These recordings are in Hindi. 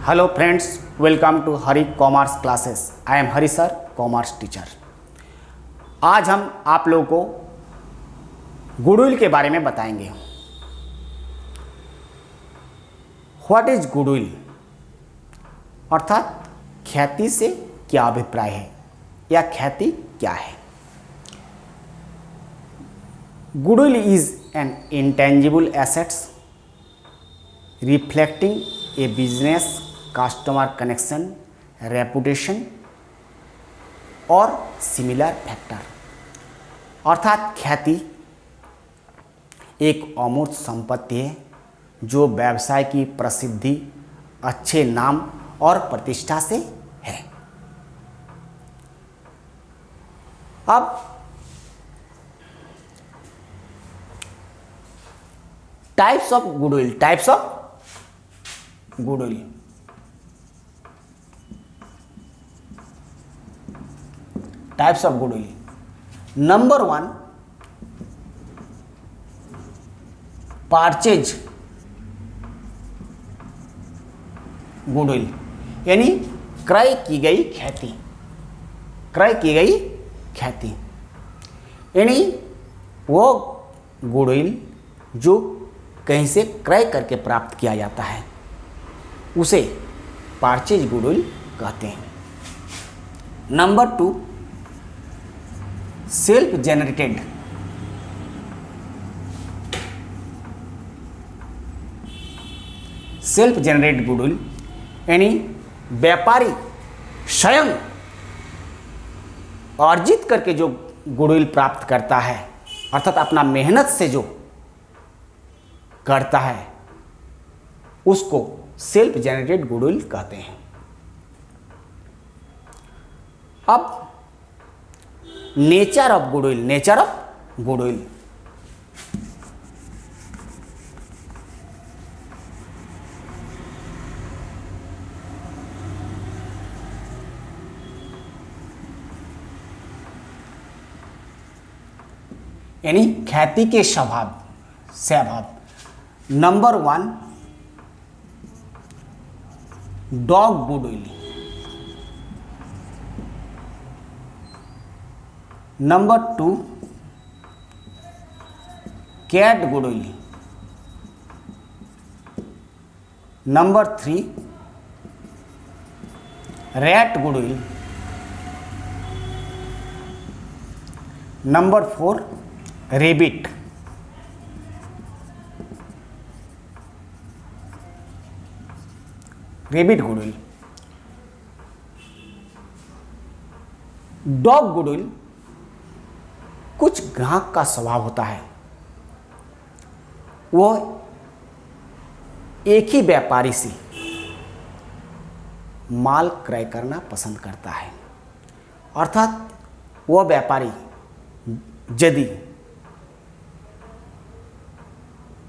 Hello friends, welcome to Hari commerce classes. I am Hari sir, commerce teacher. आज हम आप लोगों को गुडविल के बारे में बताएंगे। व्हाट इज गुडविल, अर्थात ख्याति से क्या अभिप्राय है या ख्याति क्या है। Goodwill is an intangible assets reflecting A business customer connection, reputation और सिमिलर फैक्टर। अर्थात ख्याति एक अमूर्त संपत्ति है जो व्यवसाय की प्रसिद्धि, अच्छे नाम और प्रतिष्ठा से है। अब types of goodwill, types of goodwill. Number 1, purchase goodwill, यानी क्रय की गई ख्याति, यानी वो गुडविल जो कहीं से क्रय करके प्राप्त किया जाता है उसे परचेज गुडविल कहते हैं। नंबर 2, सेल्फ जनरेटेड गुडविल, यानी व्यापारी स्वयं अर्जित करके जो गुडविल प्राप्त करता है, अर्थात अपना मेहनत से जो करता है उसको सेल्फ जनरेटेड गुडविल कहते हैं। अब नेचर ऑफ गुडविल, यानी ख्याति के स्वभाव। Number 1, dog goodwill. Number 2, cat goodwill. Number 3, rat goodwill. Number 4, rabbit. Goodwill. Dog goodwill, कुछ ग्राहक का स्वभाव होता है, वो एक ही व्यापारी से माल क्रय करना पसंद करता है। अर्थात वह व्यापारी यदि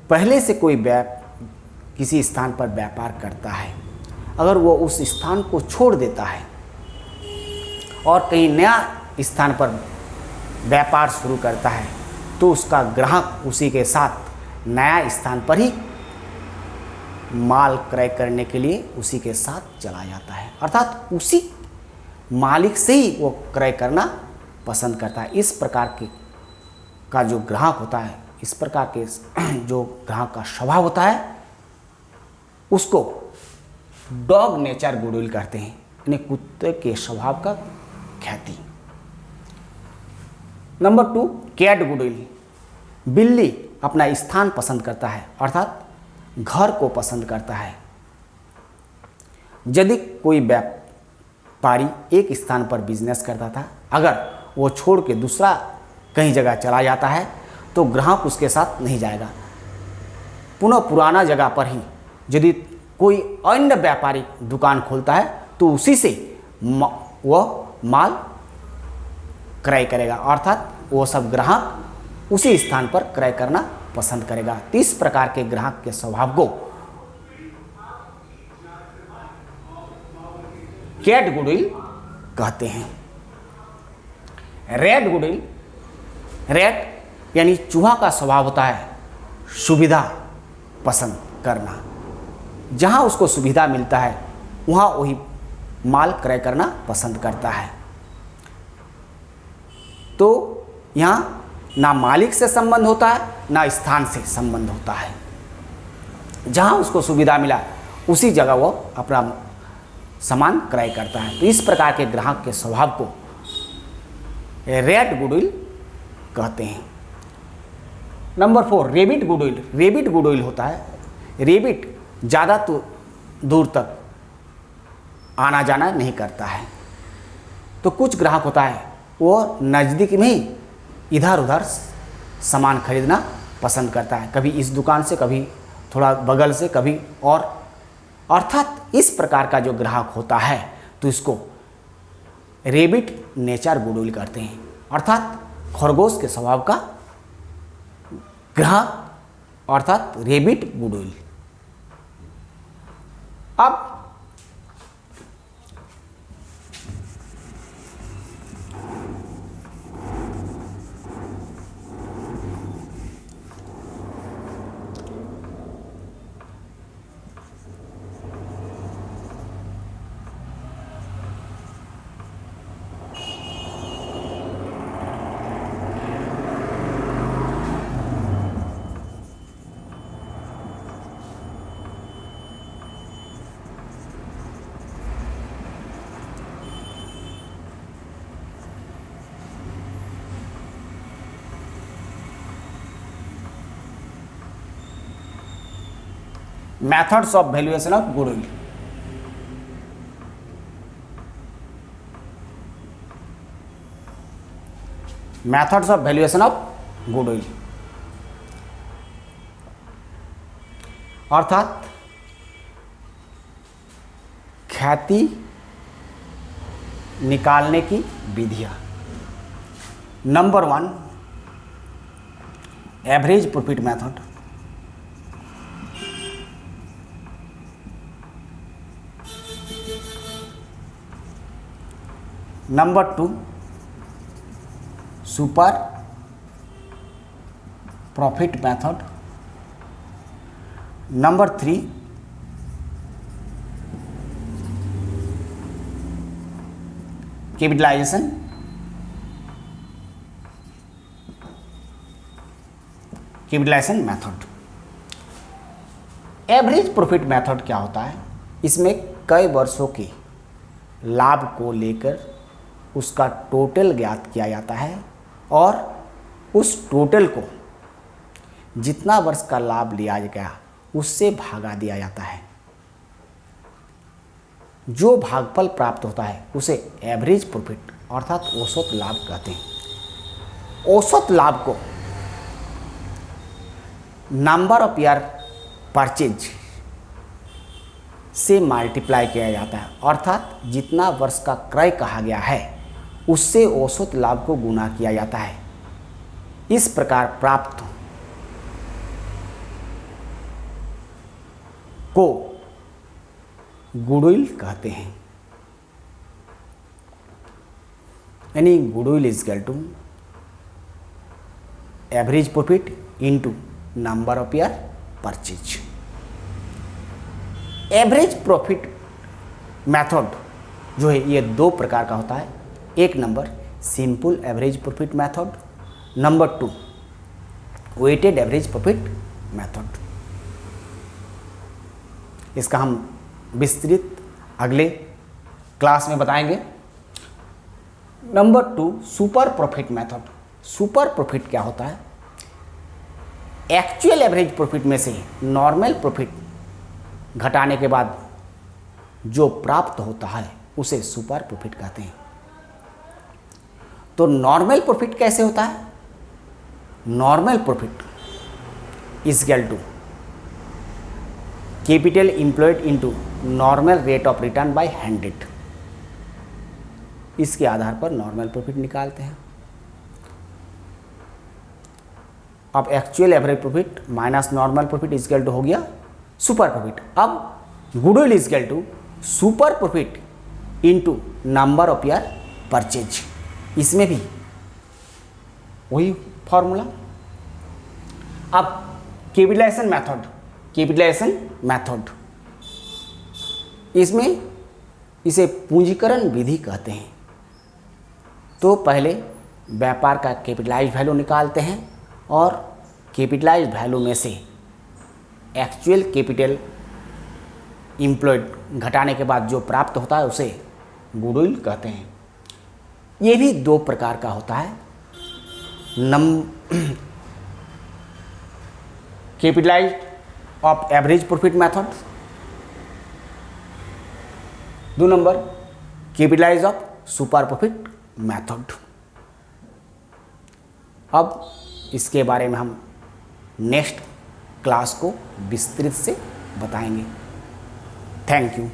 पहले से कोई किसी स्थान पर व्यापार करता है, अगर वो उस स्थान को छोड़ देता है और कहीं नया स्थान पर व्यापार शुरू करता है तो उसका ग्राहक उसी के साथ नया स्थान पर ही माल क्रय करने के लिए उसी के साथ चला जाता है। अर्थात उसी मालिक से ही वो क्रय करना पसंद करता है। इस प्रकार का जो ग्राहक होता है, इस प्रकार के जो ग्राहक का स्वभाव होता है उसको डॉग नेचर गुडविल कहते हैं, यानी कुत्ते के स्वभाव का ख्याति। Number 2, cat goodwill. बिल्ली अपना स्थान पसंद करता है, अर्थात घर को पसंद करता है। यदि कोई व्यापारी एक स्थान पर बिजनेस करता था, अगर वो छोड़ के दूसरा कहीं जगह चला जाता है तो ग्राहक उसके साथ नहीं जाएगा। पुनः पुराना जगह पर ही यदि कोई अन्य व्यापारी दुकान खोलता है तो उसी से वह माल क्रय करेगा, अर्थात वो सब ग्राहक उसी स्थान पर क्रय करना पसंद करेगा। 30 प्रकार के ग्राहक के स्वभाव को कैट गुडविल कहते हैं। रैट गुडविल, यानी चूहा का स्वभाव होता है सुविधा पसंद करना। जहाँ उसको सुविधा मिलता है वहाँ वही माल क्रय करना पसंद करता है। तो यहाँ ना मालिक से संबंध होता है ना स्थान से संबंध होता है, जहाँ उसको सुविधा मिला उसी जगह वो अपना सामान क्रय करता है। तो इस प्रकार के ग्राहक के स्वभाव को रैट गुडविल कहते हैं। Number 4, rabbit goodwill. Rebate goodwill होता है, रेबिट ज़्यादा तो दूर तक आना जाना नहीं करता है। तो कुछ ग्राहक होता है वो नज़दीक में ही इधर उधर सामान खरीदना पसंद करता है, कभी इस दुकान से, कभी थोड़ा बगल से, कभी और, अर्थात इस प्रकार का जो ग्राहक होता है तो इसको रेबिट नेचर गुडविल करते हैं, अर्थात खरगोश के स्वभाव का ग्राहक, अर्थात रेबिट गुडविल। अब methods of valuation of goodwill. Methods of valuation of goodwill अर्थात ख्याति निकालने की विधियां। Number 1, average profit method. Number 2, super profit method. Number 3, capitalisation. Capitalisation method. Average profit method क्या होता है? इसमें कई वर्षों के लाभ को लेकर उसका टोटल ज्ञात किया जाता है और उस टोटल को जितना वर्ष का लाभ लिया गया उससे भागा दिया जाता है। जो भागफल प्राप्त होता है उसे एवरेज प्रॉफिट अर्थात औसत लाभ कहते हैं। औसत लाभ को नंबर ऑफ ईयर परचेज से मल्टीप्लाई किया जाता है, अर्थात जितना वर्ष का क्रय कहा गया है उससे औसत लाभ को गुणा किया जाता है। इस प्रकार प्राप्त को गुडविल कहते हैं। यानी goodwill is equal to average profit into number of year purchase. Average profit method जो है ये 2 प्रकार का होता है। एक number simple average profit method, number 2 weighted average profit method. इसका हम विस्तृत अगले क्लास में बताएंगे। Number 2 super profit method. Super profit क्या होता है? एक्चुअल एवरेज प्रॉफिट में से नॉर्मल प्रॉफिट घटाने के बाद जो प्राप्त होता है उसे सुपर प्रॉफिट कहते हैं। तो नॉर्मल प्रॉफिट कैसे होता है? Normal profit is equal to capital employed into normal rate of return by 100। इसके आधार पर नॉर्मल प्रॉफिट निकालते हैं। अब actual average profit minus normal profit is equal to हो गया सुपर प्रॉफिट। अब goodwill is equal to super profit into number of year purchase. इसमें भी वही फॉर्मूला। अब कैपिटलाइजेशन मेथड। कैपिटलाइजेशन मेथड इसमें इसे पूंजीकरण विधि कहते हैं। तो पहले व्यापार का कैपिटलाइज्ड वैल्यू निकालते हैं और कैपिटलाइज्ड वैल्यू में से एक्चुअल कैपिटल एम्प्लॉयड घटाने के बाद जो प्राप्त होता है उसे गुडविल कहते हैं। ये भी दो प्रकार का होता है, capitalised of average profit method, 2 number capitalised of super profit method. अब इसके बारे में हम नेक्स्ट क्लास को विस्तृत से बताएंगे। Thank you.